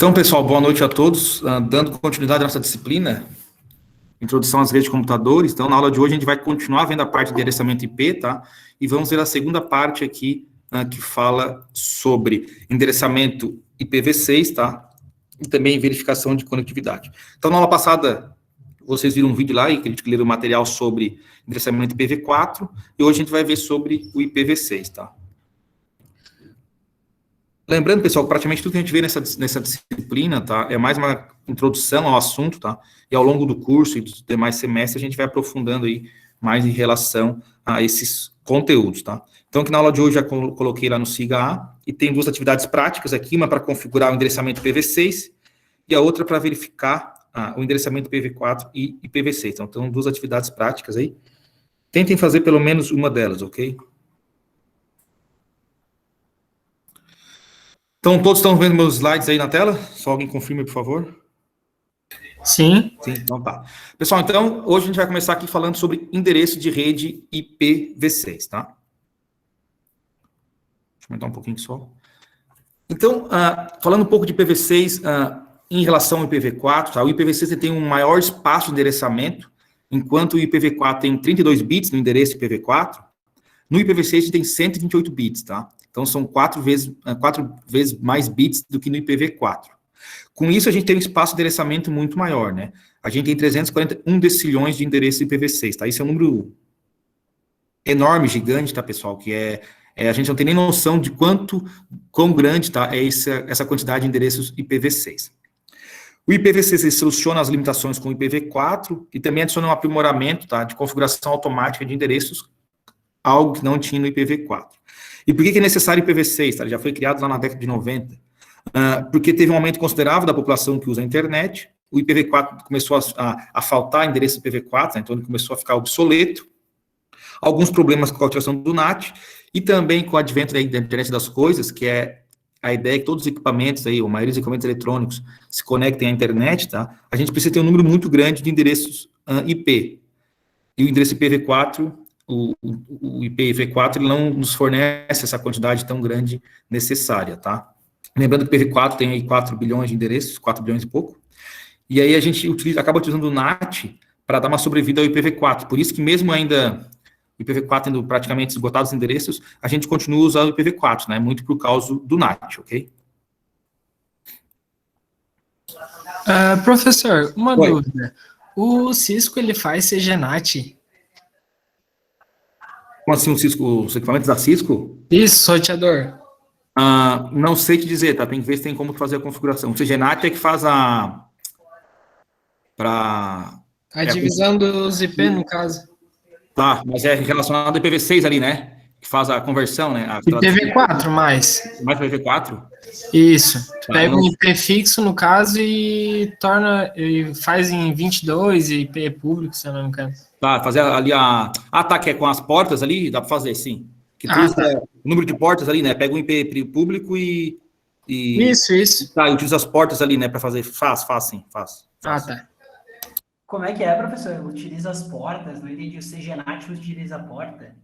Então, pessoal, boa noite a todos. Dando continuidade à nossa disciplina, Introdução às redes de computadores. Então, na aula de hoje, a gente vai continuar vendo a parte de endereçamento IP, tá? E vamos ver a segunda parte aqui, que fala sobre endereçamento IPv6, tá? E também verificação de conectividade. Então, na aula passada, vocês viram um vídeo lá e acredito que leram o material sobre endereçamento IPv4, e hoje a gente vai ver sobre o IPv6, tá? Lembrando, pessoal, que praticamente tudo que a gente vê nessa disciplina, tá, é mais uma introdução ao assunto, tá, e ao longo do curso e dos demais semestres, a gente vai aprofundando aí mais em relação a esses conteúdos, tá. Então, aqui na aula de hoje, já coloquei lá no SIGA-A, e tem duas atividades práticas aqui, uma para configurar o endereçamento IPv6, e a outra para verificar o endereçamento IPv4 e IPv6. Então, duas atividades práticas aí. Tentem fazer pelo menos uma delas, ok? Então, todos estão vendo meus slides aí na tela? Só alguém confirme, por favor. Sim. Sim, então tá. Pessoal, então, hoje a gente vai começar aqui falando sobre endereço de rede IPv6, tá? Deixa eu aumentar um pouquinho só. Então, falando um pouco de IPv6 em relação ao IPv4, tá? O IPv6 tem um maior espaço de endereçamento, enquanto o IPv4 tem 32 bits no endereço IPv4, no IPv6 tem 128 bits, tá? Então, são 4 vezes mais bits do que no IPv4. Com isso, a gente tem um espaço de endereçamento muito maior, né? A gente tem 341 decilhões de endereços IPv6, tá? Isso é um número enorme, gigante, tá, pessoal? Que a gente não tem nem noção de quão grande, tá, é essa quantidade de endereços IPv6. O IPv6 soluciona as limitações com o IPv4 e também adiciona um aprimoramento, tá, de configuração automática de endereços, algo que não tinha no IPv4. E por que é necessário IPv6? Tá? Ele já foi criado lá na década de 90. Porque teve um aumento considerável da população que usa a internet, o IPv4 começou a faltar endereço IPv4, né? Então ele começou a ficar obsoleto, alguns problemas com a utilização do NAT, e também com o advento da internet das coisas, que é a ideia que todos os equipamentos aí, ou a maioria dos equipamentos eletrônicos, se conectem à internet, tá? A gente precisa ter um número muito grande de endereços IP. E o endereço IPv4, o IPv4, ele não nos fornece essa quantidade tão grande necessária, tá? Lembrando que o IPv4 tem aí 4 bilhões de endereços, 4 bilhões e pouco, e aí a gente acaba utilizando o NAT para dar uma sobrevida ao IPv4. Por isso que mesmo ainda o IPv4 tendo praticamente esgotados os endereços, a gente continua usando o IPv4, né? Muito por causa do NAT, ok? Professor, uma dúvida. O Cisco, ele faz CGNAT? Como assim os equipamentos da Cisco? Isso, roteador. Não sei te dizer, tá? Tem que ver se tem como fazer a configuração. O CGNAT é que faz a divisão dos IP, no caso. Tá, mas é relacionado ao IPv6 ali, né? Que faz a conversão, né? IPv4 mais. Mais para IPv4? Isso. Tu Tá, pega um IP fixo, no caso, e faz em 22 IP público, se eu não me engano. Tá, fazer ali tá, que é com as portas ali, dá para fazer, sim. Que tu usa tá. o número de portas ali, né? Pega um IP público e Isso. Tá, e utiliza as portas ali, né? Para fazer. Faz, sim, faz. Tá. Como é que é, professor? Utiliza as portas? Não entendi. O CGNAT utiliza a porta?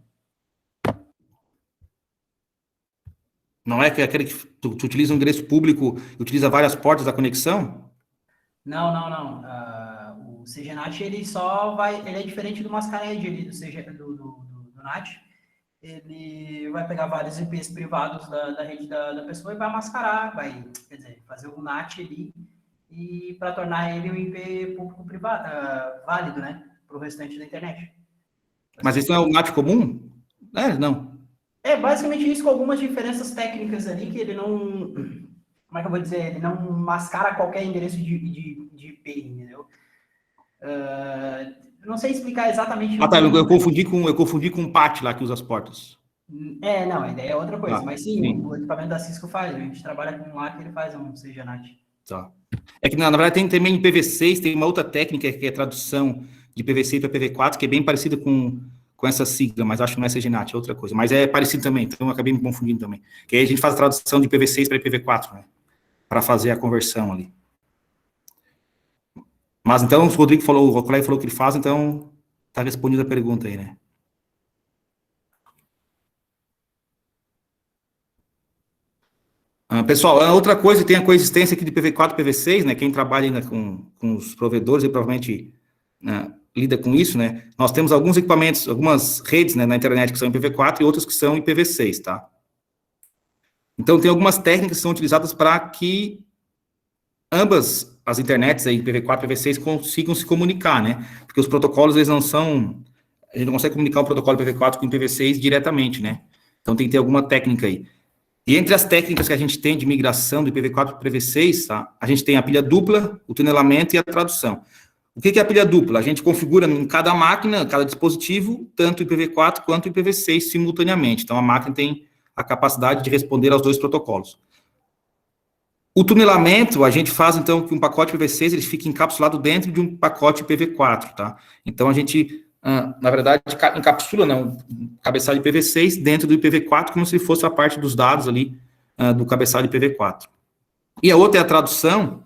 Não é que aquele que tu utiliza um endereço público e utiliza várias portas da conexão? Não. O CGNAT, ele é diferente do Masquerade ali, do NAT. Ele vai pegar vários IPs privados da rede da pessoa e vai mascarar, quer dizer, fazer o NAT ali e para tornar ele um IP público privado, válido, né, para o restante da internet. Mas isso não é o NAT comum? Não. É basicamente isso, com algumas diferenças técnicas ali, que ele não... Como é que eu vou dizer? Ele não mascara qualquer endereço de IP, entendeu? Não sei explicar exatamente... Tá, eu confundi com o PAT lá, que usa as portas. Não, a ideia é outra coisa. Mas sim, sim, o equipamento da Cisco faz. A gente trabalha com um lá que ele faz um CGNAT. Tá. É que, na verdade, tem também em IPv6, tem uma outra técnica que é a tradução de IPv6 para IPv4, que é bem parecida com essa sigla, mas acho que não é CGNAT, é outra coisa. Mas é parecido também, então eu acabei me confundindo também. Que aí a gente faz a tradução de IPv6 para IPv4, né? Para fazer a conversão ali. Mas então, o colega falou que ele faz, então está respondida a pergunta aí, né? Pessoal, outra coisa, tem a coexistência aqui de IPv4 e IPv6, né? Quem trabalha ainda com os provedores, provavelmente lida com isso, né? Nós temos alguns equipamentos, algumas redes, né, na internet que são IPv4 e outras que são IPv6, tá? Então, tem algumas técnicas que são utilizadas para que ambas as internets, aí, IPv4 e IPv6, consigam se comunicar, né? Porque os protocolos, eles não são... A gente não consegue comunicar o protocolo IPv4 com o IPv6 diretamente, né? Então, tem que ter alguma técnica aí. E entre as técnicas que a gente tem de migração do IPv4 para o IPv6, tá? A gente tem a pilha dupla, o tunelamento e a tradução. O que é a pilha dupla? A gente configura em cada máquina, cada dispositivo, tanto o IPv4 quanto o IPv6 simultaneamente. Então, a máquina tem a capacidade de responder aos dois protocolos. O tunelamento, a gente faz, então, que um pacote IPv6 ele fique encapsulado dentro de um pacote IPv4, tá? Então, a gente, na verdade, encapsula, né, um cabeçalho IPv6 dentro do IPv4, como se fosse a parte dos dados ali do cabeçalho IPv4. E a outra é a tradução,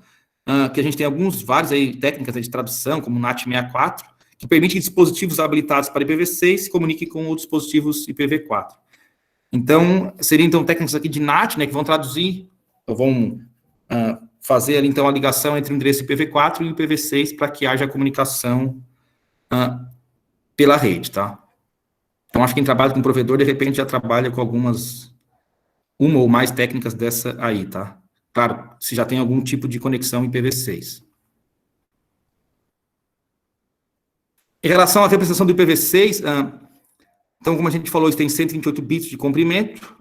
que a gente tem várias aí técnicas de tradução, como o NAT64, que permite que dispositivos habilitados para IPv6 se comuniquem com outros dispositivos IPv4. Então, seriam, então, técnicas aqui de NAT, né, que vão traduzir, ou vão fazer ali, então, a ligação entre o endereço IPv4 e o IPv6 para que haja comunicação pela rede, tá? Então, acho que quem trabalha com provedor, de repente, já trabalha com uma ou mais técnicas dessa aí, tá? Claro, se já tem algum tipo de conexão IPv6. Em relação à representação do IPv6, então, como a gente falou, isso tem 128 bits de comprimento.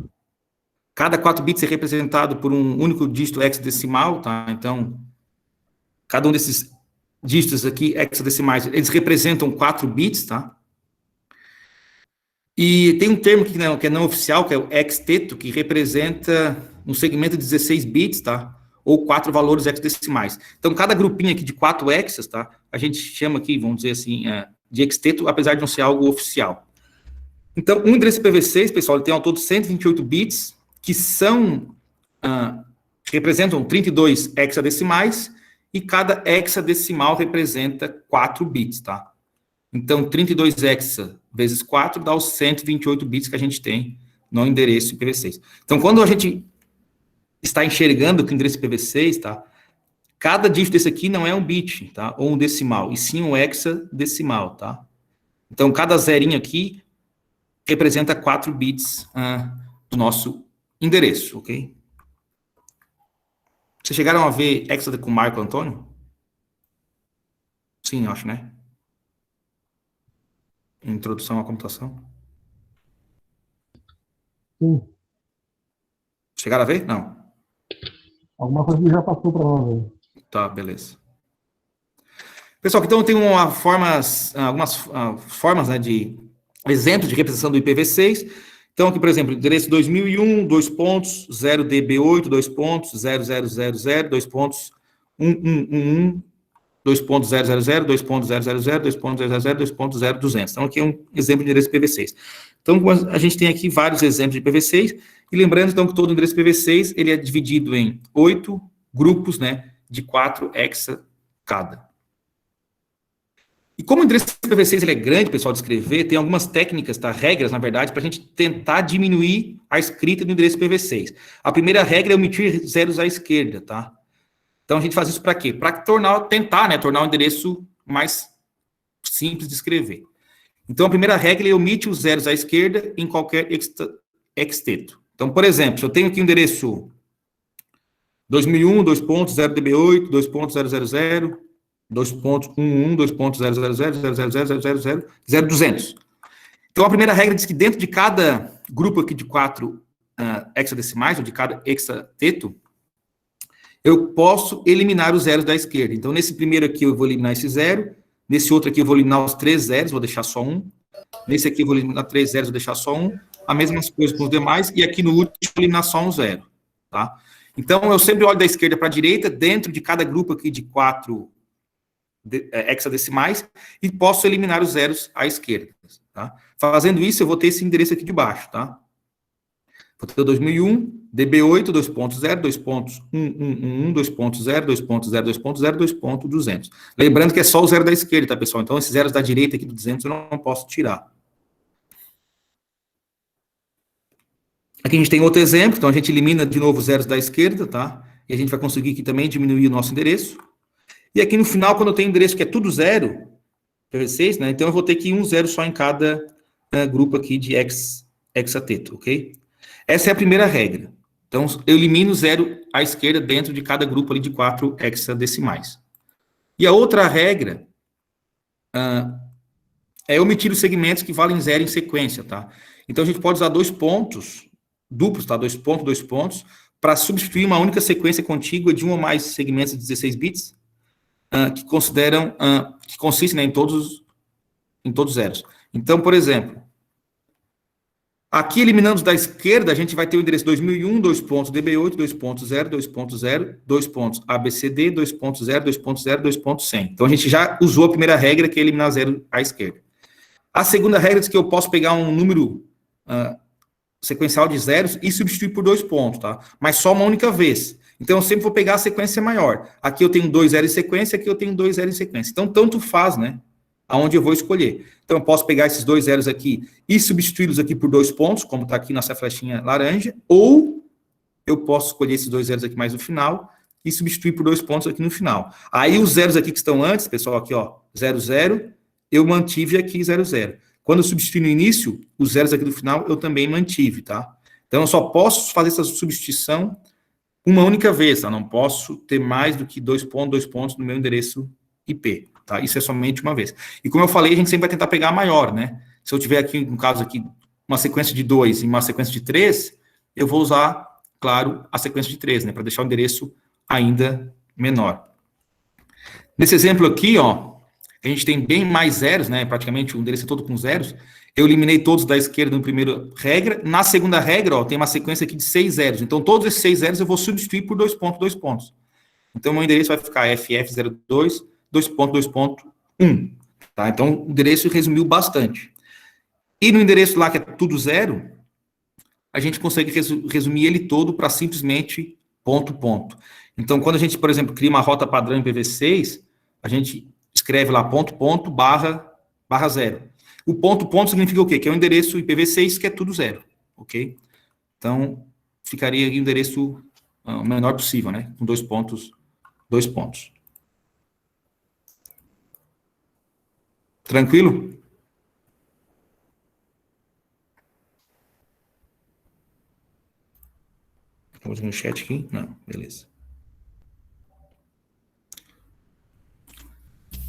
Cada 4 bits é representado por um único dígito hexadecimal, tá? Então, cada um desses dígitos aqui, hexadecimais, eles representam 4 bits, tá? E tem um termo que é não oficial, que é o hexteto, que representa um segmento de 16 bits, tá? Ou 4 valores hexadecimais. Então, cada grupinho aqui de 4 hexas, tá? A gente chama aqui, vamos dizer assim, de hexteto, apesar de não ser algo oficial. Então, um endereço IPv6, pessoal, ele tem ao todo 128 bits, que representam 32 hexadecimais, e cada hexadecimal representa 4 bits, tá? Então, 32 hexa vezes 4 dá os 128 bits que a gente tem no endereço IPv6. Então, quando a gente está enxergando que o endereço IPv6, tá? Cada dígito desse aqui não é um bit, tá? Ou um decimal, e sim um hexadecimal, tá? Então, cada zerinho aqui representa 4 bits do nosso endereço, ok? Vocês chegaram a ver hexadecimal com o Marco Antônio? Sim, acho, né? Introdução à computação. Sim. Chegaram a ver? Não. Alguma coisa que já passou para nós aí. Tá, beleza. Pessoal, então tem algumas formas, né, de exemplos de representação do IPv6. Então, aqui, por exemplo, endereço 2001, 2.0db8, 2.0000, 2.1111, 2.000, 2.000, 2.000, 2.0200. Então, aqui é um exemplo de endereço IPv6. Então, a gente tem aqui vários exemplos de IPv6, e lembrando, então, que todo endereço IPv6, ele é dividido em 8 grupos, né, de 4 hexa cada. E como o endereço IPv6 ele é grande, pessoal, de escrever, tem algumas técnicas, tá, regras, na verdade, para a gente tentar diminuir a escrita do endereço IPv6. A primeira regra é omitir zeros à esquerda, tá? Então, a gente faz isso para quê? Para tentar, né, tornar o endereço mais simples de escrever. Então, a primeira regra é omite os zeros à esquerda em qualquer hexteto. Então, por exemplo, se eu tenho aqui o endereço 2001, 2.0db8, 2.000, 2.11, 2.000, 0.000, Então, a primeira regra diz que dentro de cada grupo aqui de 4 hexadecimais, ou de cada hexateto, eu posso eliminar os zeros da esquerda. Então, nesse primeiro aqui eu vou eliminar esse zero, nesse outro aqui eu vou eliminar os 3 zeros, vou deixar só um, nesse aqui eu vou eliminar 3 zeros, vou deixar só um, a mesma coisa com os demais, e aqui no último eu vou eliminar só um zero, tá? Então, eu sempre olho da esquerda para a direita, dentro de cada grupo aqui de 4 hexadecimais, e posso eliminar os zeros à esquerda, tá? Fazendo isso, eu vou ter esse endereço aqui de baixo, tá? Vou ter 2001, db8, 2.0, 2.1111, 2.0, 2.0, 2.0, 2.200. Lembrando que é só o zero da esquerda, tá, pessoal? Então, esses zeros da direita aqui do 200 eu não posso tirar. Aqui Aqui a gente tem outro exemplo, então a gente elimina de novo os zeros da esquerda, tá? E a gente vai conseguir aqui também diminuir o nosso endereço. E aqui no final, quando eu tenho endereço que é tudo zero, PV6, né? Então eu vou ter que ir um zero só em cada grupo aqui de hexateto, ok? Essa é a primeira regra. Então, eu elimino zero à esquerda dentro de cada grupo ali de 4 hexadecimais. E a outra regra é omitir os segmentos que valem zero em sequência, tá? Então, a gente pode usar dois pontos, duplos, tá? Dois pontos, para substituir uma única sequência contígua de um ou mais segmentos de 16 bits, que consistem, né, em todos zeros. Então, por exemplo, aqui, eliminando da esquerda, a gente vai ter o endereço 2001, 2.db8, 2.0, 2.0, 2.abcd, 2.0, 2.0, 2.100. Então, a gente já usou a primeira regra, que é eliminar zero à esquerda. A segunda regra diz que eu posso pegar um número sequencial de zeros e substituir por 2 pontos, tá? Mas só uma única vez. Então, eu sempre vou pegar a sequência maior. Aqui eu tenho 2 zeros em sequência, aqui eu tenho 2 zeros em sequência. Então, tanto faz, né? Aonde eu vou escolher. Então, eu posso pegar esses 2 zeros aqui e substituí-los aqui por 2 pontos, como está aqui nessa flechinha laranja, ou eu posso escolher esses 2 zeros aqui mais no final e substituir por 2 pontos aqui no final. Aí, os zeros aqui que estão antes, pessoal, aqui, ó, 0, 0, eu mantive aqui 0, 0. Quando eu substituir no início, os zeros aqui do final, eu também mantive, tá? Então, eu só posso fazer essa substituição uma única vez, tá? Não posso ter mais do que 2 pontos no meu endereço IP, tá? Isso é somente uma vez. E como eu falei, a gente sempre vai tentar pegar a maior, né? Se eu tiver aqui, no caso aqui, uma sequência de 2 e uma sequência de 3, eu vou usar, claro, a sequência de 3, né? Para deixar o endereço ainda menor. Nesse exemplo aqui, ó, a gente tem bem mais zeros, né? Praticamente o endereço é todo com zeros. Eu eliminei todos da esquerda na primeira regra. Na segunda regra, ó, tem uma sequência aqui de 6 zeros. Então, todos esses 6 zeros eu vou substituir por 2 pontos. Então, meu endereço vai ficar FF02, 2.2.1. Tá? Então, o endereço resumiu bastante. E no endereço lá, que é tudo zero, a gente consegue resumir ele todo para simplesmente ponto. Então, quando a gente, por exemplo, cria uma rota padrão em IPv6, a gente escreve lá ponto, barra zero. O ponto significa o quê? Que é o endereço IPv6 que é tudo zero, ok? Então, ficaria o endereço o menor possível, né? Com 2 pontos. Tranquilo? Vamos no chat aqui? Não, beleza.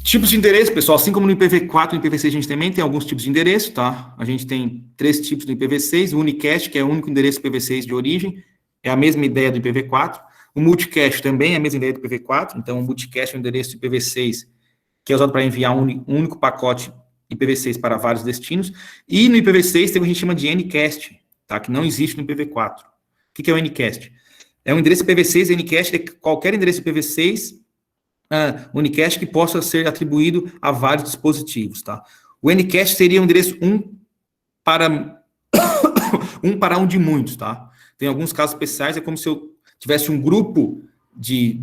Tipos de endereço, pessoal, assim como no IPv4 e no IPv6 a gente também tem alguns tipos de endereço, tá? A gente tem 3 tipos no IPv6, o unicast, que é o único endereço IPv6 de origem, é a mesma ideia do IPv4. O multicast também é a mesma ideia do IPv4, então o multicast é um endereço IPv6 que é usado para enviar um único pacote IPv6 para vários destinos. E no IPv6 tem o que a gente chama de Ncast, tá? Que não existe no IPv4. O que é o Ncast? É um endereço IPv6, Ncast é qualquer endereço IPv6 unicast que possa ser atribuído a vários dispositivos, tá? O Ncast seria um endereço 1 para um de muitos, tá? Tem alguns casos especiais, é como se eu tivesse um grupo de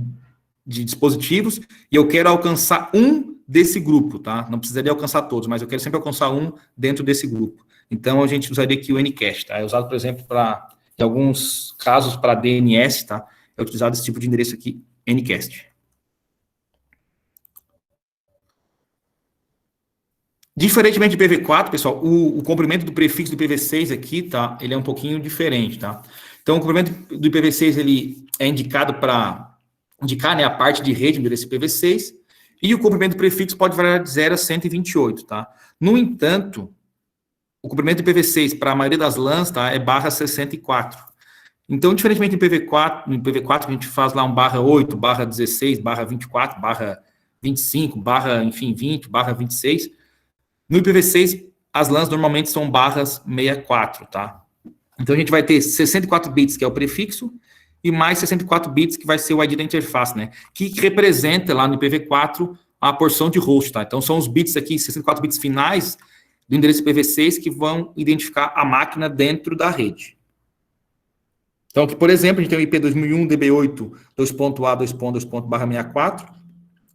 dispositivos e eu quero alcançar um desse grupo, tá? Não precisaria alcançar todos, mas eu quero sempre alcançar um dentro desse grupo. Então, a gente usaria aqui o Ncast, tá? É usado, por exemplo, em alguns casos, para DNS, tá? É utilizado esse tipo de endereço aqui, Ncast. Diferentemente de IPv4, pessoal, o comprimento do prefixo do IPv6 aqui, tá? Ele é um pouquinho diferente, tá? Então, o comprimento do IPv6, ele é indicado para indicar, né, a parte de rede do endereço IPv6, e o comprimento do prefixo pode variar de 0 a 128, tá? No entanto, o comprimento do IPv6 para a maioria das LANs, tá, é /64. Então, diferentemente do IPv4, no IPv4 a gente faz lá um /8, /16, /24, /25, enfim, 20, /26. No IPv6, as LANs normalmente são /64, tá? Então, a gente vai ter 64 bits, que é o prefixo, e mais 64 bits, que vai ser o ID da interface, né? Que representa lá no IPv4 a porção de host, tá? Então, são os bits aqui, 64 bits finais do endereço IPv6 que vão identificar a máquina dentro da rede. Então, aqui, por exemplo, a gente tem o IP 2001 DB8 2.A 2.2./64.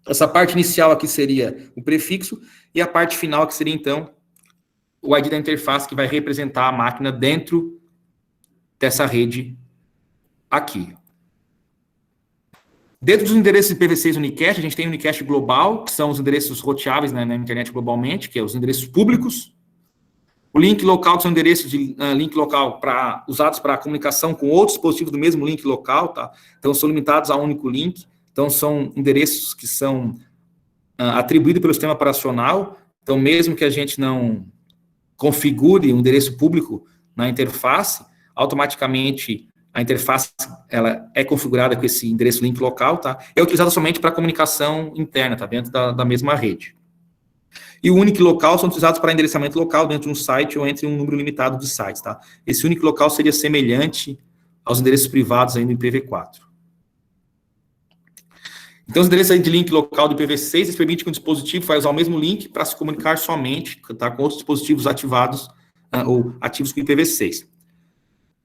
Essa parte inicial aqui seria o prefixo, e a parte final aqui seria, então, o ID da interface, que vai representar a máquina dentro dessa rede aqui. Dentro dos endereços IPv6 Unicast, a gente tem o Unicast global, que são os endereços roteáveis, né, na internet globalmente, que é os endereços públicos. O link local, que são endereços de link local usados para comunicação com outros dispositivos do mesmo link local, tá? Então, são limitados a um único link. Então, são endereços que são atribuídos pelo sistema operacional. Então, mesmo que a gente não configure um endereço público na interface, automaticamente a interface ela é configurada com esse endereço link local, tá? É utilizada somente para comunicação interna, tá? Dentro da mesma rede. E o único local são utilizados para endereçamento local dentro de um site ou entre um número limitado de sites, tá? Esse único local seria semelhante aos endereços privados aí do IPv4. Então, os endereços aí de link local do IPv6, eles permitem que o dispositivo vai usar o mesmo link para se comunicar somente, tá, com outros dispositivos ativados ou ativos com IPv6.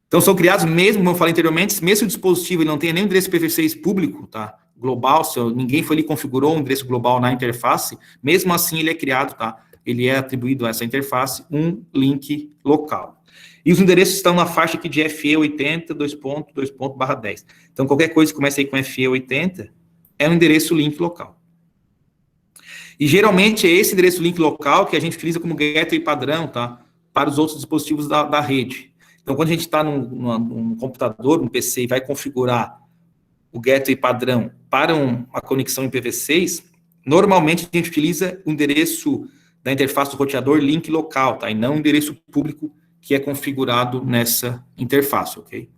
Então, são criados mesmo, como eu falei anteriormente, mesmo se o dispositivo ele não tenha nenhum endereço IPv6 público, tá, global, se ninguém foi ali e configurou um endereço global na interface, mesmo assim ele é criado, tá, ele é atribuído a essa interface um link local. E os endereços estão na faixa aqui de FE80:2.2./10. Então, qualquer coisa que comece aí com FE80 é um endereço link local. E geralmente é esse endereço link local que a gente utiliza como gateway padrão, tá, para os outros dispositivos da rede. Então, quando a gente está num computador, num PC, e vai configurar o gateway padrão para uma conexão IPv6, normalmente a gente utiliza o endereço da interface do roteador link local, tá? E não o endereço público que é configurado nessa interface, ok?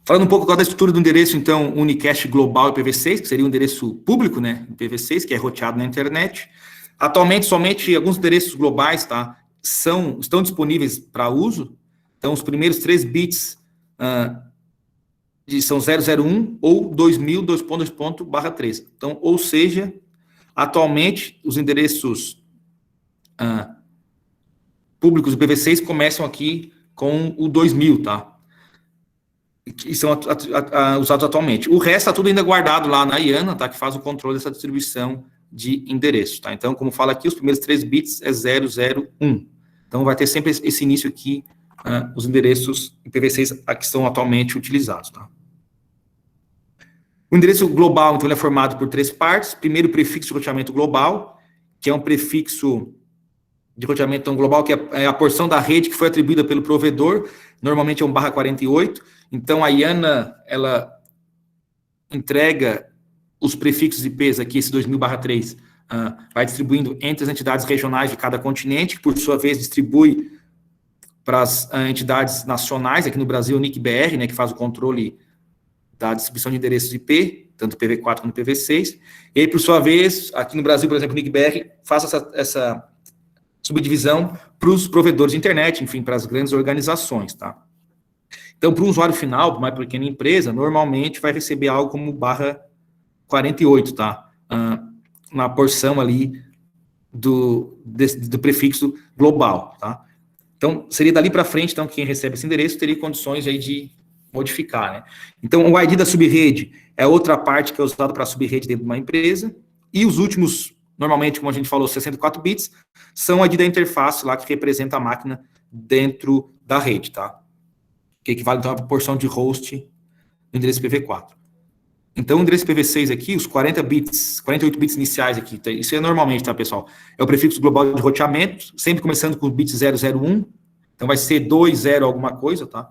Falando um pouco agora da estrutura do endereço, então, Unicast Global IPv6, que seria um endereço público, né, IPv6, que é roteado na internet. Atualmente, somente alguns endereços globais, tá, estão disponíveis para uso. Então, os primeiros 3 bits são 001 ou 2000:2.2./3. Então, ou seja, atualmente, os endereços públicos IPv6 começam aqui com o 2000, tá? Que são usados atualmente. O resto está tudo ainda guardado lá na IANA, tá? Que faz o controle dessa distribuição de endereços, tá? Então, como fala aqui, os primeiros 3 bits é 001. Então, vai ter sempre esse início aqui, os endereços IPv6 que são atualmente utilizados, tá? O endereço global, então, ele é formado por 3 partes. Primeiro, o prefixo de roteamento global, que é um prefixo de roteamento global, que é a porção da rede que foi atribuída pelo provedor, normalmente é um /48. Então, a IANA, ela entrega os prefixos IPs aqui, esse 2000/3, vai distribuindo entre as entidades regionais de cada continente, que, por sua vez, distribui para as entidades nacionais, aqui no Brasil, o NIC-BR, né, que faz o controle da distribuição de endereços IP, tanto IPv4 quanto IPv6. E aí, por sua vez, aqui no Brasil, por exemplo, o NIC-BR faz essa subdivisão para os provedores de internet, enfim, para as grandes organizações, tá? Então, para o usuário final, para uma pequena empresa, normalmente vai receber algo como /48, tá? Na porção ali do prefixo global, tá? Então, seria dali para frente, então, quem recebe esse endereço teria condições aí de modificar, né? Então, o ID da subrede é outra parte que é usada para a subrede dentro de uma empresa, e os últimos, normalmente, como a gente falou, 64 bits, são o ID da interface lá que representa a máquina dentro da rede, tá? Que equivale, então, à proporção de host do endereço IPv4. Então, o endereço IPv6 aqui, os 48 bits iniciais aqui, tá? Isso é normalmente, tá, pessoal? É o prefixo global de roteamento, sempre começando com o bit 001, então vai ser 20 alguma coisa, tá?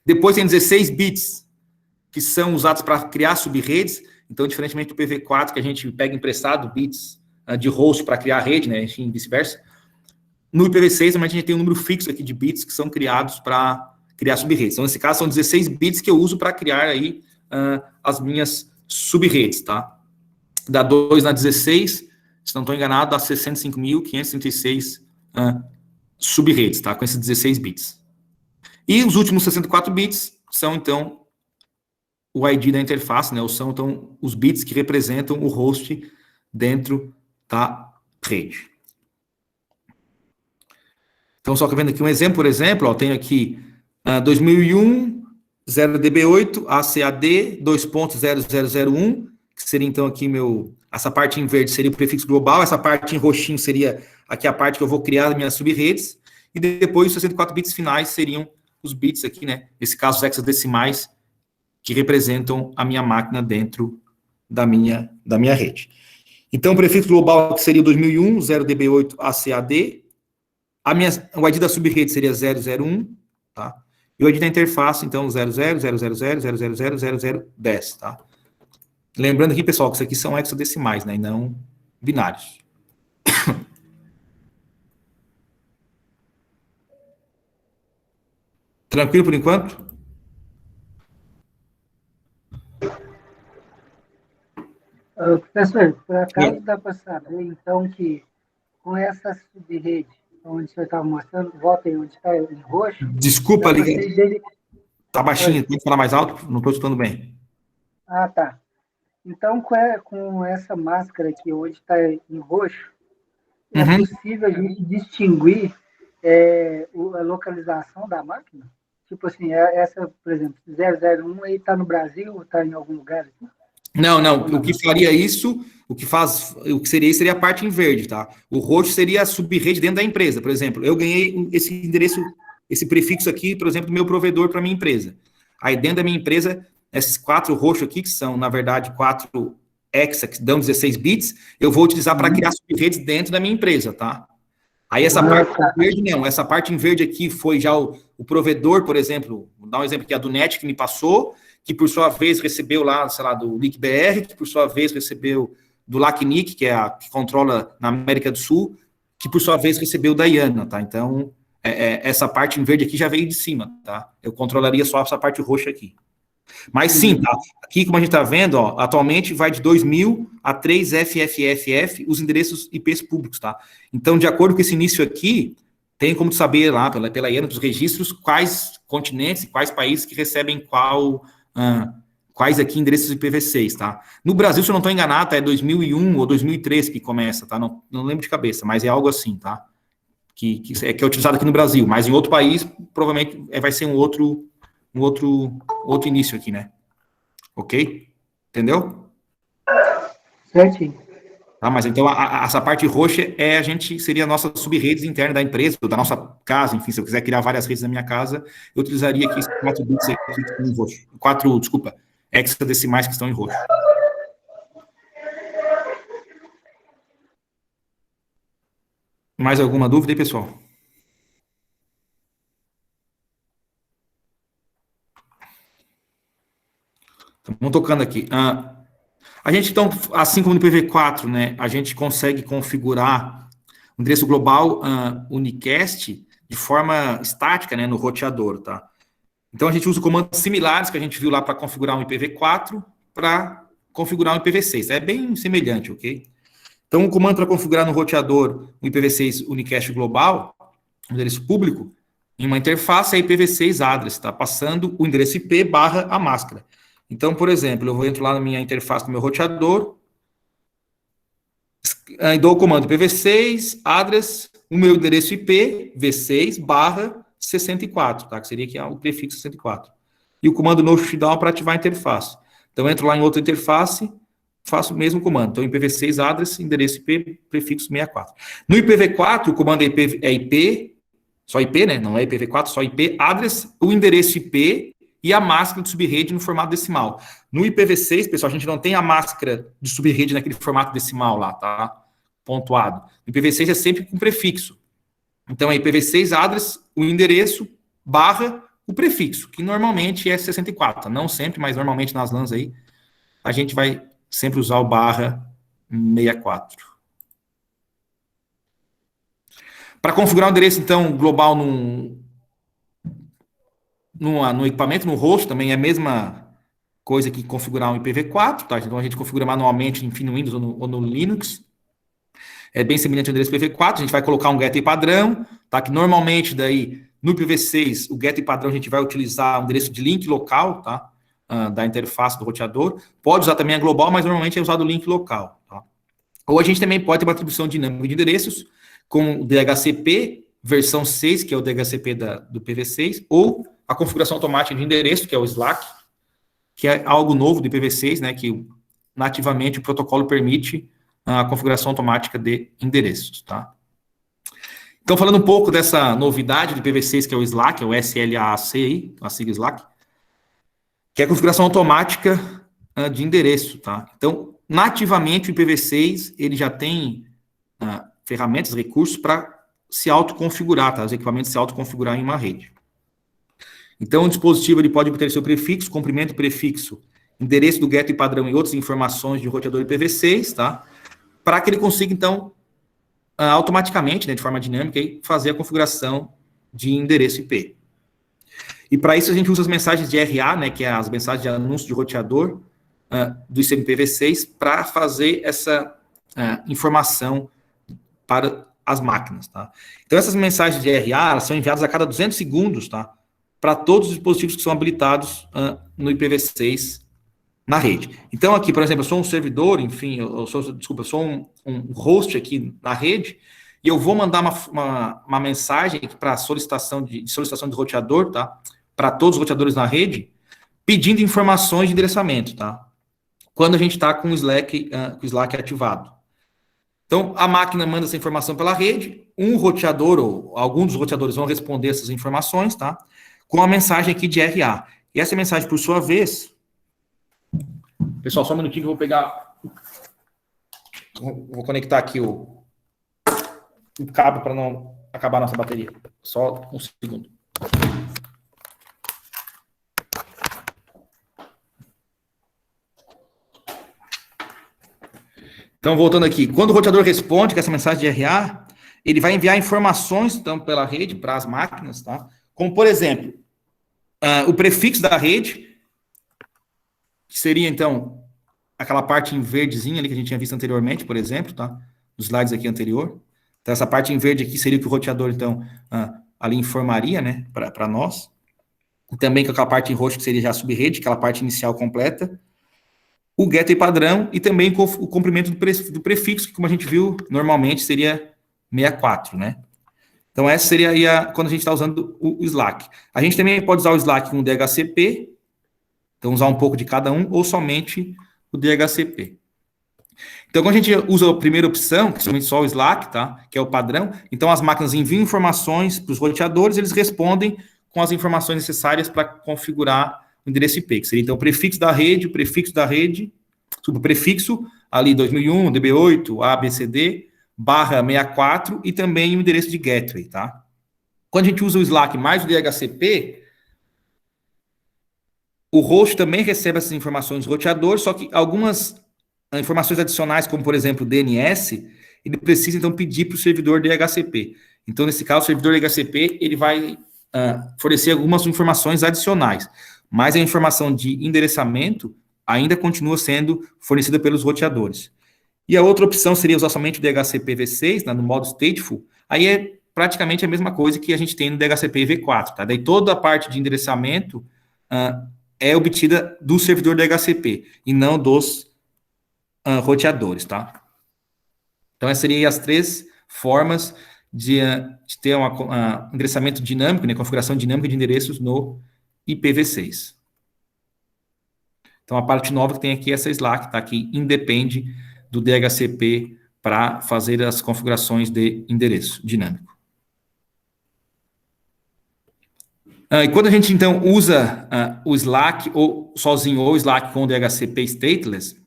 Depois tem 16 bits, que são usados para criar subredes, então, diferentemente do IPv4, que a gente pega emprestado bits de host para criar a rede, né, enfim, vice-versa, no IPv6, a gente tem um número fixo aqui de bits que são criados para criar subredes. Então, nesse caso, são 16 bits que eu uso para criar aí as minhas subredes, tá? Da 2 na 16, se não estou enganado, dá 65.536 subredes, tá? Com esses 16 bits. E os últimos 64 bits são, então, o ID da interface, né? Ou são, então, os bits que representam o host dentro da rede. Então, só que vendo aqui um exemplo, por exemplo, ó, tenho aqui 2001, 0DB8, ACAD, 2.0001, que seria, então, aqui essa parte em verde seria o prefixo global, essa parte em roxinho seria aqui a parte que eu vou criar as minhas subredes, e depois os 64 bits finais seriam os bits aqui, né? Nesse caso, os hexadecimais, que representam a minha máquina dentro da minha rede. Então, o prefixo global que seria o 2001, 0DB8 ACAD, o ID da subrede seria 001, tá? E o ID da interface, então, 000000000010, tá? Lembrando aqui, pessoal, que isso aqui são hexadecimais, né? E não binários. Tranquilo por enquanto? Professor, por acaso dá para saber, então, que com essa subrede, onde você estava mostrando, volta aí onde está em roxo. Desculpa, tá baixinho, tem que falar mais alto? Não estou escutando bem. Ah, tá. Então, com essa máscara aqui, onde está em roxo, é possível a gente distinguir a localização da máquina? Tipo assim, essa, por exemplo, 001 aí está no Brasil ou está em algum lugar aqui? Não, o que faria isso, o que seria isso seria a parte em verde, tá? O roxo seria a subrede dentro da empresa. Por exemplo, eu ganhei esse endereço, esse prefixo aqui, por exemplo, do meu provedor para minha empresa. Aí dentro da minha empresa, esses 4 roxos aqui, que são, na verdade, 4 hexa, que dão 16 bits, eu vou utilizar para criar subredes dentro da minha empresa, tá? Aí essa parte em verde, não. Essa parte em verde aqui foi já o provedor, por exemplo, vou dar um exemplo aqui, a do NET que me passou, que por sua vez recebeu lá, sei lá, do NIC-BR, que por sua vez recebeu do LACNIC, que é a que controla na América do Sul, que por sua vez recebeu da IANA, tá? Então, essa parte em verde aqui já veio de cima, tá? Eu controlaria só essa parte roxa aqui. Mas sim, tá? Aqui, como a gente tá vendo, ó, atualmente vai de 2000 a 3FFFF os endereços IPs públicos, tá? Então, de acordo com esse início aqui, tem como saber lá, pela IANA, dos registros, quais continentes, quais países que recebem quais aqui endereços IPv6, tá? No Brasil, se eu não estou enganado, tá, é 2001 ou 2003 que começa, tá? Não lembro de cabeça, mas é algo assim, tá? Que é utilizado aqui no Brasil, mas em outro país, provavelmente vai ser um outro início aqui, né? Ok? Entendeu? Certinho. Tá, mas então essa parte roxa seria a nossa subredes interna da empresa, ou da nossa casa, enfim, se eu quiser criar várias redes na minha casa, eu utilizaria aqui esses 4 bits aqui que estão em roxo. 4, desculpa, hexadecimais que estão em roxo. Mais alguma dúvida aí, pessoal? Estamos tocando aqui. A gente, então, assim como no IPv4, né, a gente consegue configurar o endereço global unicast de forma estática, né, no roteador, tá? Então, a gente usa comandos similares que a gente viu lá para configurar um IPv4 para configurar um IPv6. É bem semelhante, ok? Então, o comando para configurar no roteador um IPv6 unicast global, endereço público, em uma interface é IPv6 address, tá? Passando o endereço IP barra a máscara. Então, por exemplo, eu entro lá na minha interface do meu roteador, e dou o comando IPv6, address, o meu endereço IP, v6 barra 64, tá? Que seria aqui o prefixo 64. E o comando no shutdown para ativar a interface. Então, eu entro lá em outra interface, faço o mesmo comando. Então, IPv6, address, endereço IP, prefixo 64. No IPv4, o comando é IP, só IP, né? Não é IPv4, só IP, address, o endereço IP e a máscara de subrede no formato decimal. No IPv6, pessoal, a gente não tem a máscara de subrede naquele formato decimal lá, tá? Pontuado. No IPv6 é sempre com prefixo. Então, é IPv6 address, o endereço, barra, o prefixo, que normalmente é 64. Não sempre, mas normalmente nas LANs aí, a gente vai sempre usar o barra 64. Para configurar o endereço, então, global no equipamento, no host, também é a mesma coisa que configurar um IPv4, tá? Então, a gente configura manualmente, enfim, no Windows ou no Linux. É bem semelhante ao endereço IPv4, a gente vai colocar um getter padrão, tá? Que normalmente, daí, no IPv6, o getter padrão a gente vai utilizar um endereço de link local, tá? Da interface do roteador. Pode usar também a global, mas normalmente é usado o link local, tá? Ou a gente também pode ter uma atribuição dinâmica de endereços com o DHCP versão 6, que é o DHCP do IPv6, ou a configuração automática de endereço, que é o Slack, que é algo novo do IPv6, né, que nativamente o protocolo permite a configuração automática de endereços, tá? Então, falando um pouco dessa novidade de IPv6, que é o SLAAC, é o SLAAC aí, a sigla SLAAC, que é a configuração automática de endereço, tá? Então, nativamente o IPv6, ele já tem ferramentas, recursos para se autoconfigurar, tá? Os equipamentos se autoconfigurar em uma rede. Então, o dispositivo ele pode obter seu prefixo, comprimento, prefixo, endereço do gateway padrão e outras informações de roteador IPv6, tá? Para que ele consiga, então, automaticamente, né, de forma dinâmica, fazer a configuração de endereço IP. E para isso a gente usa as mensagens de RA, né, que é as mensagens de anúncio de roteador do IPv6, para fazer essa informação para as máquinas, tá? Então, essas mensagens de RA, elas são enviadas a cada 200 segundos, tá? Para todos os dispositivos que são habilitados no IPv6 na rede. Então, aqui, por exemplo, eu sou um servidor, enfim, eu sou um host aqui na rede, e eu vou mandar uma mensagem para solicitação de roteador, tá? Para todos os roteadores na rede, pedindo informações de endereçamento, tá? Quando a gente está com o Slack ativado. Então, a máquina manda essa informação pela rede, um roteador ou alguns dos roteadores vão responder essas informações, tá? Com a mensagem aqui de RA. E essa mensagem, por sua vez... Pessoal, só um minutinho que eu vou pegar... Vou conectar aqui o cabo para não acabar a nossa bateria. Só um segundo. Então, voltando aqui. Quando o roteador responde com essa mensagem de RA, ele vai enviar informações, então, pela rede, para as máquinas, tá? Como, por exemplo, o prefixo da rede, que seria, então, aquela parte em verdezinha ali que a gente tinha visto anteriormente, por exemplo, tá? Nos slides aqui anterior. Então, essa parte em verde aqui seria o que o roteador, então, ali informaria, né, para nós. E também com aquela parte em roxo que seria já a subrede, aquela parte inicial completa. O gateway padrão e também o comprimento do prefixo, que, como a gente viu, normalmente seria 64, né? Então, essa seria aí quando a gente está usando o Slack. A gente também pode usar o Slack com o DHCP, então usar um pouco de cada um, ou somente o DHCP. Então, quando a gente usa a primeira opção, que é somente só o Slack, tá? Que é o padrão, então as máquinas enviam informações para os roteadores, eles respondem com as informações necessárias para configurar o endereço IP, que seria, então, o prefixo da rede, o prefixo, ali 2001, DB8, ABCD, /64, e também o endereço de gateway, tá? Quando a gente usa o Slack mais o DHCP, o host também recebe essas informações do roteador, só que algumas informações adicionais, como, por exemplo, o DNS, ele precisa, então, pedir para o servidor DHCP. Então, nesse caso, o servidor DHCP, ele vai fornecer algumas informações adicionais, mas a informação de endereçamento ainda continua sendo fornecida pelos roteadores. E a outra opção seria usar somente o DHCP v6, né, no modo stateful, aí é praticamente a mesma coisa que a gente tem no DHCP v4, tá? Daí toda a parte de endereçamento é obtida do servidor DHCP, e não dos roteadores, tá? Então, essas seriam as três formas de ter um endereçamento dinâmico, né, configuração dinâmica de endereços no IPv6. Então, a parte nova que tem aqui é essa Slack, tá? Que independe do DHCP para fazer as configurações de endereço dinâmico. E quando a gente, então, usa o Slack ou sozinho ou o Slack com o DHCP stateless,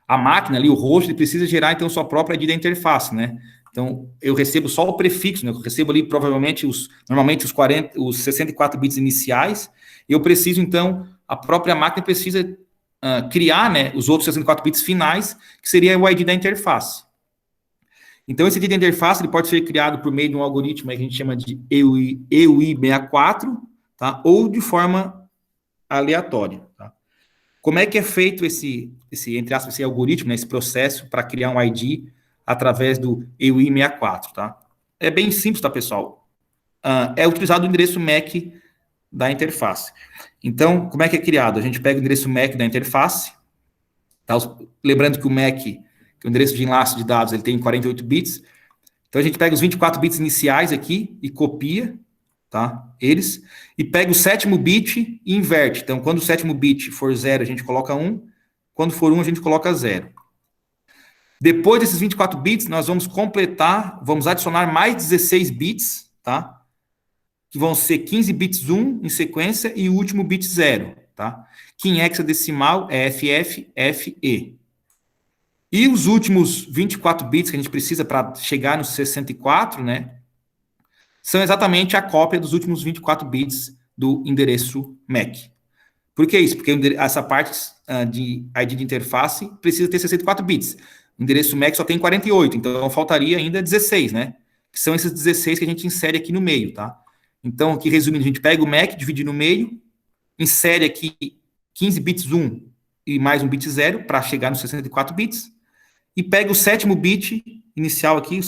a máquina ali, o host, ele precisa gerar, então, sua própria ID da interface, né? Então, eu recebo só o prefixo, né? Eu recebo ali, provavelmente, normalmente os 64 bits iniciais, e eu preciso, então, a própria máquina precisa criar, né, os outros 64 bits finais, que seria o ID da interface. Então, esse ID da interface, ele pode ser criado por meio de um algoritmo que a gente chama de EUI64, tá? Ou de forma aleatória, tá? Como é que é feito esse entre aspas, esse algoritmo, né, esse processo para criar um ID através do EUI64, tá? É bem simples, tá, pessoal? É utilizado o endereço MAC da interface. Então, como é que é criado? A gente pega o endereço MAC da interface, tá? Lembrando que o MAC, que é o endereço de enlace de dados, ele tem 48 bits. Então, a gente pega os 24 bits iniciais aqui e copia, tá? Eles, e pega o sétimo bit e inverte. Então, quando o sétimo bit for 0, a gente coloca 1, Quando for 1, a gente coloca 0. Depois desses 24 bits, nós vamos completar, vamos adicionar mais 16 bits, tá? Que vão ser 15 bits 1 em sequência e o último bit 0, tá? Que em hexadecimal é FF, FE. E os últimos 24 bits que a gente precisa para chegar nos 64, né? São exatamente a cópia dos últimos 24 bits do endereço MAC. Por que isso? Porque essa parte de ID de interface precisa ter 64 bits. O endereço MAC só tem 48, então faltaria ainda 16, né? Que são esses 16 que a gente insere aqui no meio, tá? Então, aqui resumindo, a gente pega o MAC, divide no meio, insere aqui 15 bits 1 e mais um bit 0 para chegar nos 64 bits, e pega o 7º bit inicial aqui,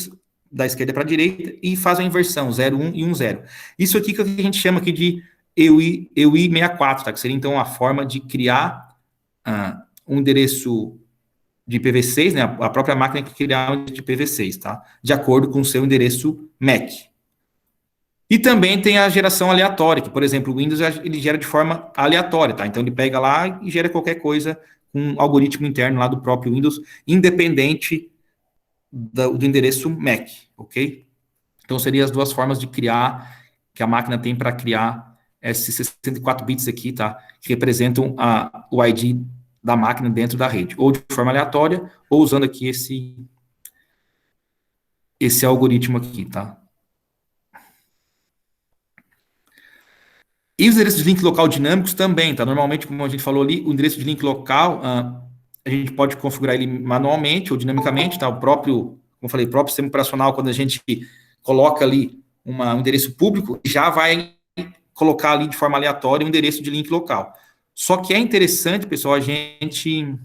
da esquerda para a direita, e faz a inversão, 0, 1 e 1, 0. Isso aqui que a gente chama aqui de EUI64, tá? Que seria, então, a forma de criar um endereço de IPv6, né? A própria máquina que criar um endereço de IPv6, tá? De acordo com o seu endereço MAC. E também tem a geração aleatória, que, por exemplo, o Windows ele gera de forma aleatória, tá? Então, ele pega lá e gera qualquer coisa com um algoritmo interno lá do próprio Windows, independente do endereço MAC, ok? Então, seriam as duas formas de criar, que a máquina tem para criar esses 64 bits aqui, tá? Que representam o ID da máquina dentro da rede, ou de forma aleatória, ou usando aqui esse algoritmo aqui, tá? E os endereços de link local dinâmicos também, tá? Normalmente, como a gente falou ali, o endereço de link local, a gente pode configurar ele manualmente ou dinamicamente, tá? O próprio, como eu falei, o próprio sistema operacional, quando a gente coloca ali um endereço público, já vai colocar ali de forma aleatória o endereço de link local. Só que é interessante, pessoal, a gente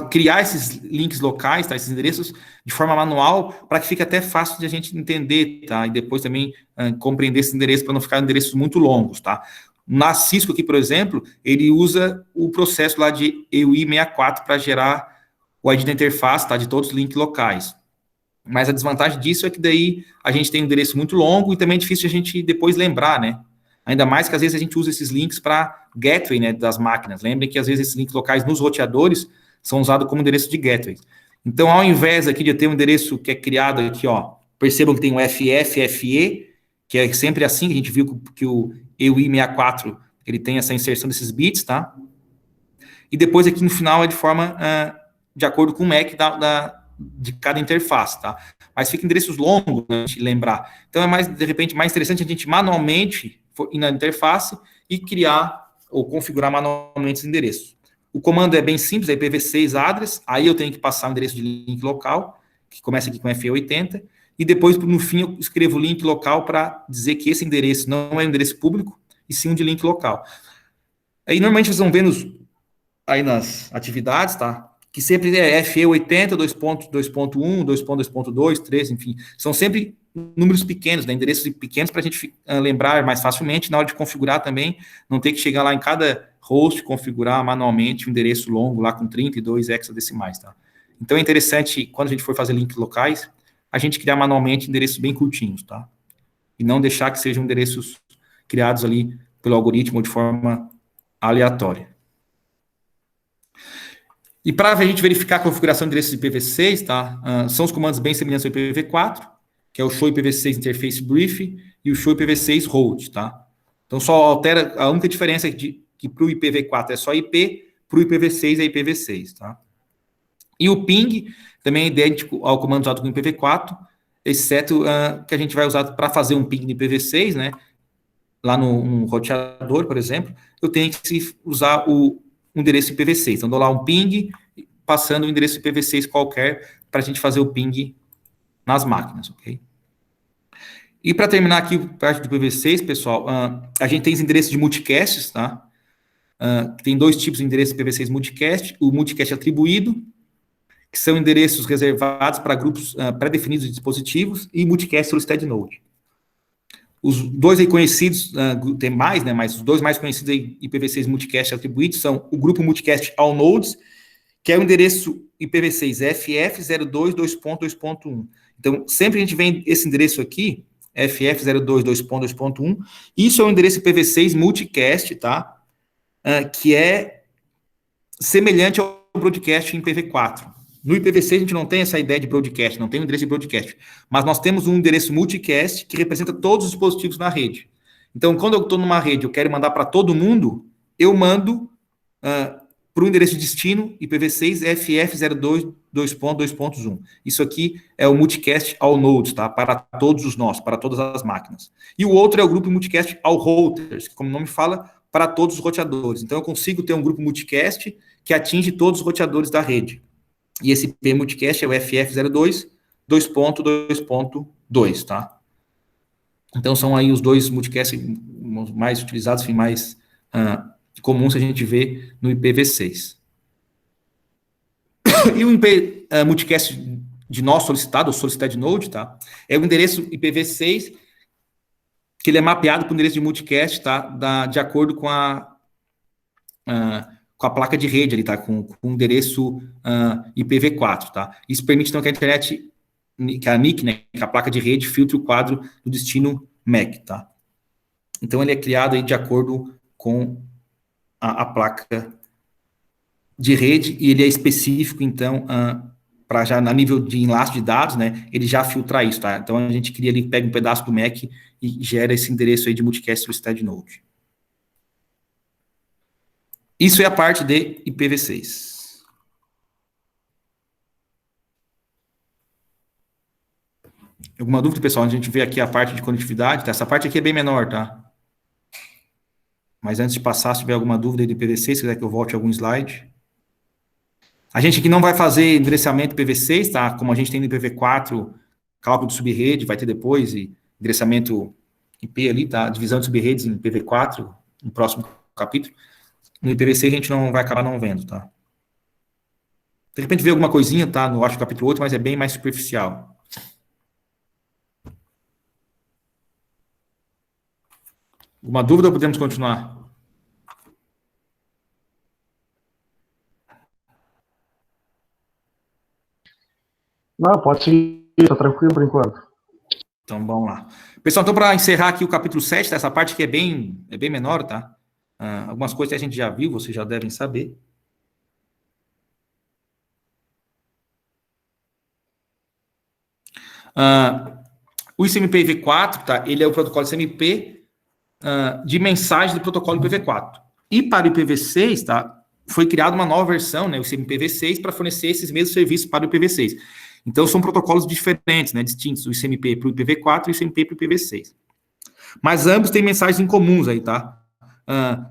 criar esses links locais, tá? Esses endereços de forma manual, para que fique até fácil de a gente entender, tá? E depois também compreender esse endereço, para não ficar endereços muito longos, tá? Na Cisco aqui, por exemplo, ele usa o processo lá de EUI64 para gerar o ID da interface, tá? De todos os links locais. Mas a desvantagem disso é que daí a gente tem um endereço muito longo e também é difícil a gente depois lembrar, né? Ainda mais que às vezes a gente usa esses links para gateway, né, das máquinas. Lembrem que às vezes esses links locais nos roteadores são usados como endereço de gateway. Então, ao invés aqui de ter um endereço que é criado aqui, ó, percebam que tem o FF, FE, que é sempre assim, que a gente viu que o EUI64, ele tem essa inserção desses bits, tá? E depois aqui no final é de forma, de acordo com o MAC de cada interface, tá? Mas fica endereços longos, né, a gente lembrar. Então, é mais, de repente, mais interessante a gente manualmente ir na interface e criar ou configurar manualmente esse endereço. O comando é bem simples, é IPv6 address, aí eu tenho que passar o endereço de link local, que começa aqui com FE80, e depois, no fim, eu escrevo o link local para dizer que esse endereço não é um endereço público, e sim um de link local. Aí, normalmente, vocês vão vendo aí nas atividades, tá? Que sempre é FE80, 2.2.1, 2.2.2, 3, enfim. São sempre números pequenos, né? Endereços pequenos para a gente lembrar mais facilmente, na hora de configurar também, não ter que chegar lá em cada host, configurar manualmente um endereço longo lá com 32 hexadecimais, tá? Então é interessante, quando a gente for fazer links locais, a gente criar manualmente endereços bem curtinhos, tá? E não deixar que sejam endereços criados ali pelo algoritmo de forma aleatória. E para a gente verificar a configuração de endereços IPv6, tá? São os comandos bem semelhantes ao IPv4, que é o show IPv6 interface brief e o show IPv6 hold, tá? Então só altera, a única diferença é que para o IPv4 é só IP, para o IPv6 é IPv6, tá? E o ping também é idêntico ao comando usado com o IPv4, exceto que a gente vai usar para fazer um ping no IPv6, né? Lá no roteador, por exemplo, eu tenho que usar o endereço IPv6. Então, dou lá um ping, passando o endereço IPv6 qualquer, para a gente fazer o ping nas máquinas, ok? E para terminar aqui a parte do IPv6, pessoal, a gente tem os endereços de multicasts, tá? Tem dois tipos de endereço IPv6 multicast, o multicast atribuído, que são endereços reservados para grupos pré-definidos de dispositivos, e multicast solicited node. Os dois aí conhecidos, tem mais, né, mas os dois mais conhecidos aí, IPv6 multicast atribuídos, são o grupo multicast all nodes, que é o endereço IPv6 FF02.2.2.1. Então, sempre a gente vem esse endereço aqui, FF02.2.2.1, isso é o endereço IPv6 multicast, tá? que é semelhante ao broadcast em IPv4. No IPv6 a gente não tem essa ideia de broadcast, não tem um endereço de broadcast, mas nós temos um endereço multicast que representa todos os dispositivos na rede. Então, quando eu estou numa rede, eu quero mandar para todo mundo, eu mando para o endereço de destino IPv6 FF02.2.1. Isso aqui é o multicast all nodes, tá? Para todos os nós, para todas as máquinas. E o outro é o grupo multicast all routers, que, como o nome fala, para todos os roteadores. Então, eu consigo ter um grupo multicast que atinge todos os roteadores da rede. E esse IP multicast é o FF02.2.2, tá? Então, são aí os dois multicasts mais utilizados, enfim, mais comuns que a gente vê no IPv6. E o IP multicast de nó solicitado, ou solicited node, tá? É o endereço IPv6 que ele é mapeado para o endereço de multicast, tá? De acordo com a placa de rede ali, tá? Com o endereço IPv4, tá? Isso permite, então, que a internet, que a NIC, né, que a placa de rede, filtre o quadro do destino MAC, tá? Então, ele é criado aí de acordo com a placa de rede, e ele é específico, então, para já, a nível de enlace de dados, né, ele já filtra isso, tá? Então, a gente cria ali, pega um pedaço do MAC e gera esse endereço aí de multicast solicited node. Isso é a parte de IPv6. Alguma dúvida, pessoal? A gente vê aqui a parte de conectividade, tá? Essa parte aqui é bem menor, tá? Mas antes de passar, se tiver alguma dúvida aí do IPv6, se quiser que eu volte a algum slide. A gente aqui não vai fazer endereçamento IPv6, tá? Como a gente tem no IPv4, cálculo de subrede, vai ter depois, e endereçamento IP ali, tá? Divisão de subredes em IPv4, no próximo capítulo. No IPv6 a gente não vai acabar não vendo, tá? De repente vê alguma coisinha, tá? No acho capítulo 8, mas é bem mais superficial. Alguma dúvida ou podemos continuar? Não, pode seguir, tá tranquilo por enquanto. Então, vamos lá. Pessoal, então, para encerrar aqui o capítulo 7, tá? Essa parte aqui é bem menor, tá? Algumas coisas que a gente já viu, vocês já devem saber. O ICMP-IPv4, tá? Ele é o protocolo ICMP de mensagem do protocolo IPv4. E para o IPv6, tá? Foi criada uma nova versão, né? O ICMP-IPv6, para fornecer esses mesmos serviços para o IPv6. Então, são protocolos diferentes, né? Distintos, o ICMP para o IPv4 e o ICMP para o IPv6. Mas ambos têm mensagens em comuns aí, tá?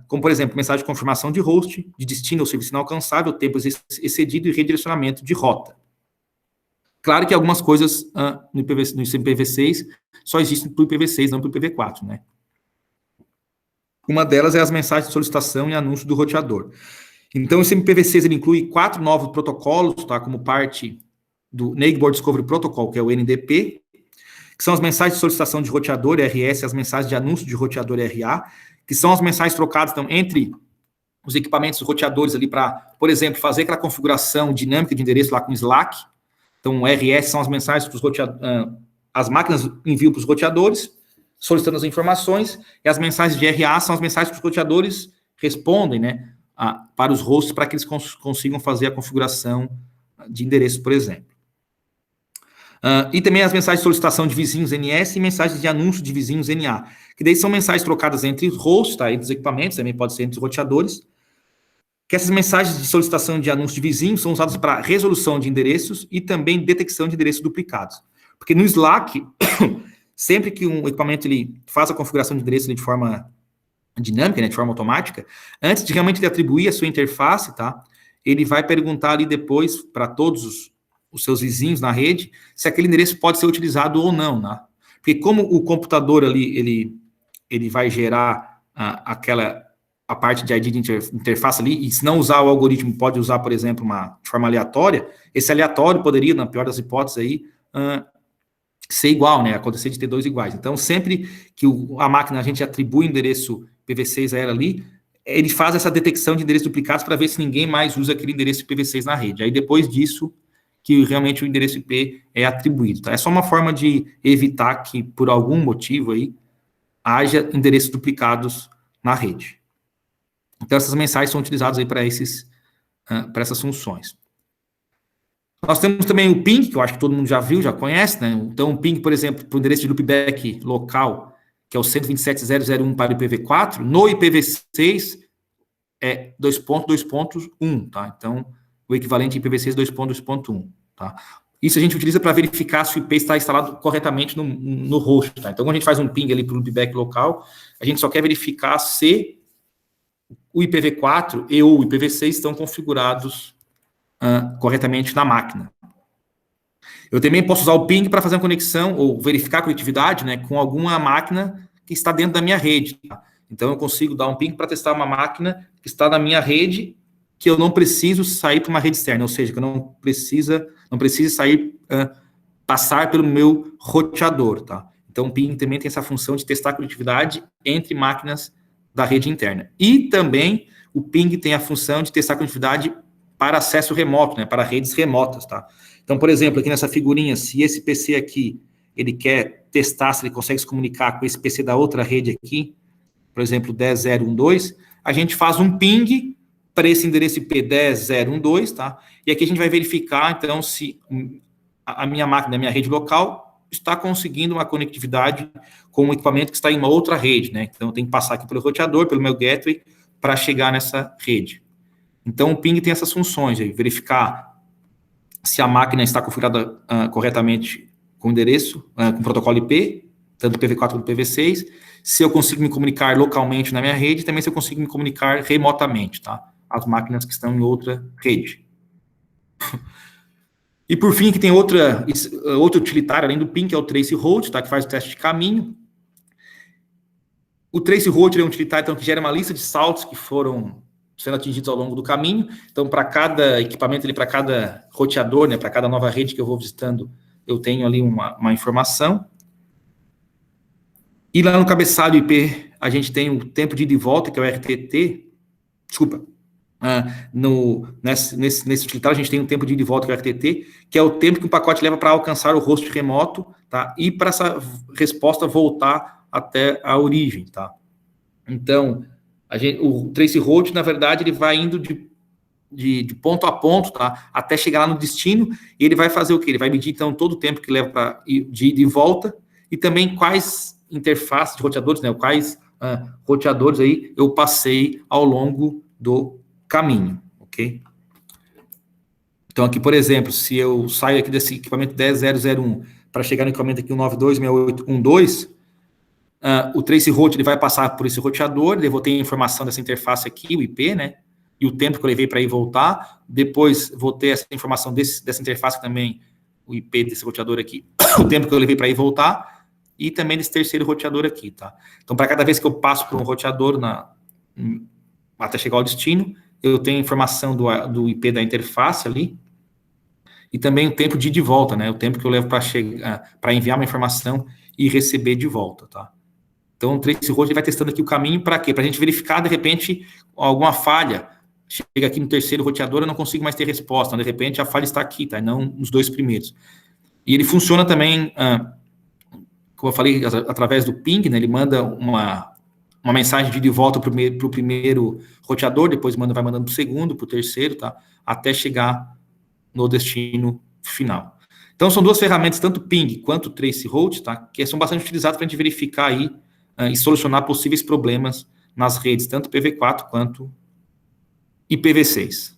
Como, por exemplo, mensagem de confirmação de host, de destino ao serviço inalcançável, tempo excedido e redirecionamento de rota. Claro que algumas coisas no IPv6 só existem para o IPv6, não para o IPv4, né? Uma delas é as mensagens de solicitação e anúncio do roteador. Então, esse IPv6 ele inclui 4 novos protocolos, tá? Como parte do Neighbor Discovery Protocol, que é o NDP, que são as mensagens de solicitação de roteador, RS, as mensagens de anúncio de roteador, RA, que são as mensagens trocadas então, entre os equipamentos roteadores ali para, por exemplo, fazer aquela configuração dinâmica de endereço lá com Slack. Então, o RS são as mensagens que os as máquinas enviam para os roteadores, solicitando as informações, e as mensagens de RA são as mensagens que os roteadores respondem, né, para os hosts, para que eles consigam fazer a configuração de endereço, por exemplo. E também as mensagens de solicitação de vizinhos NS e mensagens de anúncio de vizinhos NA, que daí são mensagens trocadas entre os hosts, tá, entre os equipamentos, também pode ser entre os roteadores, que essas mensagens de solicitação de anúncio de vizinhos são usadas para resolução de endereços e também detecção de endereços duplicados. Porque no Slack, sempre que um equipamento ele faz a configuração de endereço de forma dinâmica, né, de forma automática, antes de realmente ele atribuir a sua interface, tá, ele vai perguntar ali depois para todos os seus vizinhos na rede se aquele endereço pode ser utilizado ou não, né? Porque como o computador ali, ele vai gerar a parte de ID de interface ali, e se não usar o algoritmo, pode usar, por exemplo, de forma aleatória, esse aleatório poderia, na pior das hipóteses aí, ser igual, né? Acontecer de ter dois iguais. Então, sempre que a máquina, a gente atribui o endereço IPv6 a ela ali, ele faz essa detecção de endereços duplicados para ver se ninguém mais usa aquele endereço IPv6 na rede. Aí, depois disso, que realmente o endereço IP é atribuído, tá? É só uma forma de evitar que, por algum motivo aí, haja endereços duplicados na rede. Então, essas mensagens são utilizadas aí para essas funções. Nós temos também o ping, que eu acho que todo mundo já viu, já conhece, né? Então, o ping, por exemplo, para o endereço de loopback local, que é o 127.0.0.1 para o IPv4, no IPv6 é 2.2.1, tá? Então, o equivalente IPv6 2.2.1, tá? Isso a gente utiliza para verificar se o IP está instalado corretamente no host, tá? Então, quando a gente faz um ping ali para o loopback local, a gente só quer verificar se o IPv4 e ou o IPv6 estão configurados corretamente na máquina. Eu também posso usar o ping para fazer uma conexão ou verificar a conectividade, né, com alguma máquina que está dentro da minha rede. Tá? Então, eu consigo dar um ping para testar uma máquina que está na minha rede, que eu não preciso sair para uma rede externa, ou seja, que eu não precise sair, passar pelo meu roteador. Tá? Então, o ping também tem essa função de testar a conectividade entre máquinas da rede interna. E também o ping tem a função de testar a conectividade para acesso remoto, né, para redes remotas, tá? Então, por exemplo, aqui nessa figurinha, se esse PC aqui, ele quer testar se ele consegue se comunicar com esse PC da outra rede aqui, por exemplo, 10.0.1.2, a gente faz um ping para esse endereço IP 10.0.1.2, tá? E aqui a gente vai verificar, então, se a minha máquina, a minha rede local, está conseguindo uma conectividade com um equipamento que está em uma outra rede, né? Então, eu tenho que passar aqui pelo roteador, pelo meu gateway, para chegar nessa rede. Então, o ping tem essas funções, aí, verificar se a máquina está configurada corretamente com o endereço, com o protocolo IP, tanto do IPv4 quanto do IPv6, se eu consigo me comunicar localmente na minha rede, e também se eu consigo me comunicar remotamente, tá? As máquinas que estão em outra rede. E, por fim, que tem outra utilitária, além do ping, que é o traceroute, tá? Que faz o teste de caminho. O traceroute é um utilitário, então, que gera uma lista de saltos que foram sendo atingidos ao longo do caminho. Então, para cada equipamento, para cada roteador, né, para cada nova rede que eu vou visitando, eu tenho ali uma informação. E lá no cabeçalho IP, a gente tem o tempo de ida e volta, que é o RTT. Desculpa. Nesse utilitário, a gente tem o tempo de ida e volta, que é o RTT, que é o tempo que o pacote leva para alcançar o host remoto, tá? E para essa resposta voltar até a origem, tá? Então, o traceroute, na verdade, ele vai indo de ponto a ponto, tá? Até chegar lá no destino, e ele vai fazer o quê? Ele vai medir, então, todo o tempo que leva de ida e volta, e também quais interfaces de roteadores, né? Quais roteadores aí eu passei ao longo do caminho, ok? Então, aqui, por exemplo, se eu saio aqui desse equipamento 10.0.0.1 para chegar no equipamento aqui 92.68.1.2, o traceroute, ele vai passar por esse roteador, eu vou ter a informação dessa interface aqui, o IP, né? E o tempo que eu levei para ir e voltar. Depois, vou ter essa informação dessa interface também, o IP desse roteador aqui, o tempo que eu levei para ir e voltar, e também desse terceiro roteador aqui, tá? Então, para cada vez que eu passo por um roteador até chegar ao destino, eu tenho a informação do IP da interface ali, e também o tempo de ir de volta, né? O tempo que eu levo para enviar uma informação e receber de volta, tá? Então, o traceroute vai testando aqui o caminho para quê? Para a gente verificar, de repente, alguma falha. Chega aqui no terceiro roteador, eu não consigo mais ter resposta. De repente, a falha está aqui, tá? E não nos dois primeiros. E ele funciona também, como eu falei, através do ping, né? Ele manda uma mensagem de ida e volta para o primeiro roteador, depois vai mandando para o segundo, para o terceiro, tá? Até chegar no destino final. Então, são duas ferramentas, tanto o ping quanto o traceroute, tá? Que são bastante utilizadas para a gente verificar aí e solucionar possíveis problemas nas redes, tanto IPv4 quanto IPv6.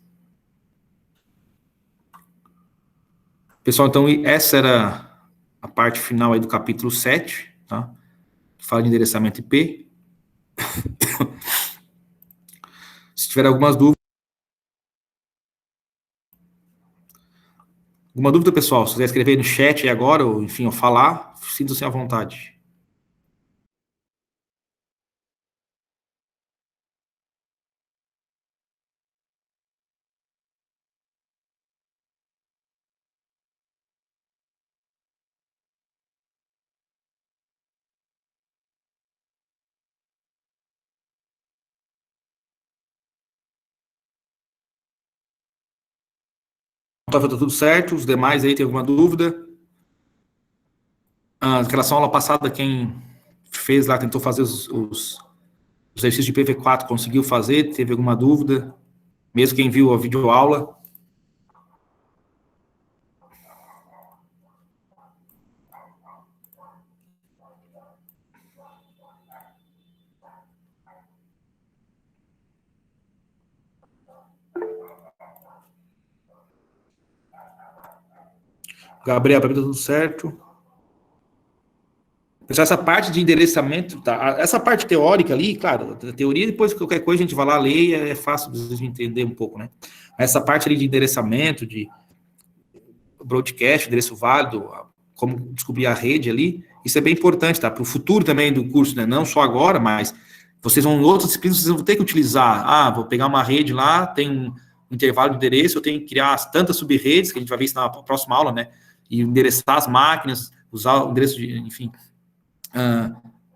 Pessoal, então, essa era a parte final aí do capítulo 7, tá? Que fala de endereçamento IP. Se tiver alguma dúvida, pessoal, se quiser escrever aí no chat aí agora, ou enfim, ou falar, sinta-se à vontade. Tá tudo certo? Os demais aí, tem alguma dúvida? Em relação à aula passada, quem fez lá, tentou fazer exercícios de IPv4 conseguiu fazer? Teve alguma dúvida? Mesmo quem viu a videoaula? Gabriel, para mim tá tudo certo. Pessoal, essa parte de endereçamento, tá? Essa parte teórica ali, claro, a teoria, depois qualquer coisa a gente vai lá ler e é fácil de entender um pouco, né? Essa parte ali de endereçamento, de broadcast, endereço válido, como descobrir a rede ali, isso é bem importante, tá? Para o futuro também do curso, né? Não só agora, mas vocês vão, em outras disciplinas, vocês vão ter que utilizar. Vou pegar uma rede lá, tem um intervalo de endereço, eu tenho que criar tantas sub-redes, que a gente vai ver isso na próxima aula, né? E endereçar as máquinas, usar o endereço de, enfim,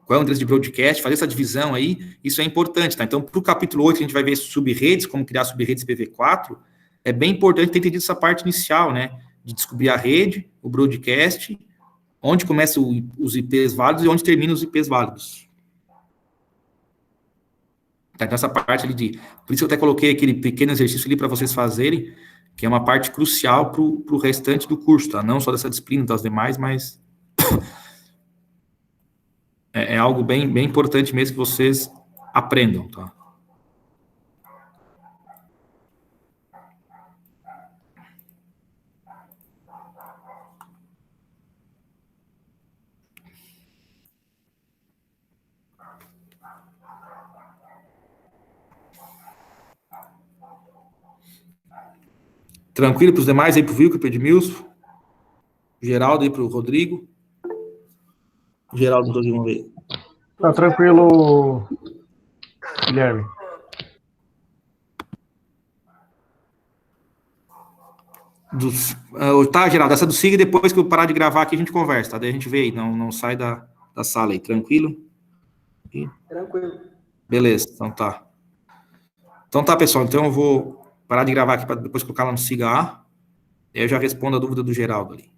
qual é o endereço de broadcast, fazer essa divisão aí, isso é importante, tá? Então, para o capítulo 8, a gente vai ver sub-redes, como criar sub-redes IPv4, é bem importante ter entendido essa parte inicial, né? De descobrir a rede, o broadcast, onde começam os IPs válidos e onde terminam os IPs válidos. Tá? Então, essa parte ali de... Por isso eu até coloquei aquele pequeno exercício ali para vocês fazerem, que é uma parte crucial para o restante do curso, tá? Não só dessa disciplina, das demais, mas... é algo bem importante mesmo que vocês aprendam, tá? Tranquilo para os demais aí, para o Vilco, para o Edmilson? Geraldo aí para o Rodrigo? Geraldo, Rodrigo, vamos ver. Tá tranquilo, Guilherme. Tá, Geraldo, essa do SIG, depois que eu parar de gravar aqui, a gente conversa, tá? Daí a gente vê aí, não sai da sala aí, tranquilo? Tranquilo. Beleza, então tá. Então tá, pessoal, então eu vou parar de gravar aqui para depois colocar lá no SIGA A, e aí eu já respondo a dúvida do Geraldo ali.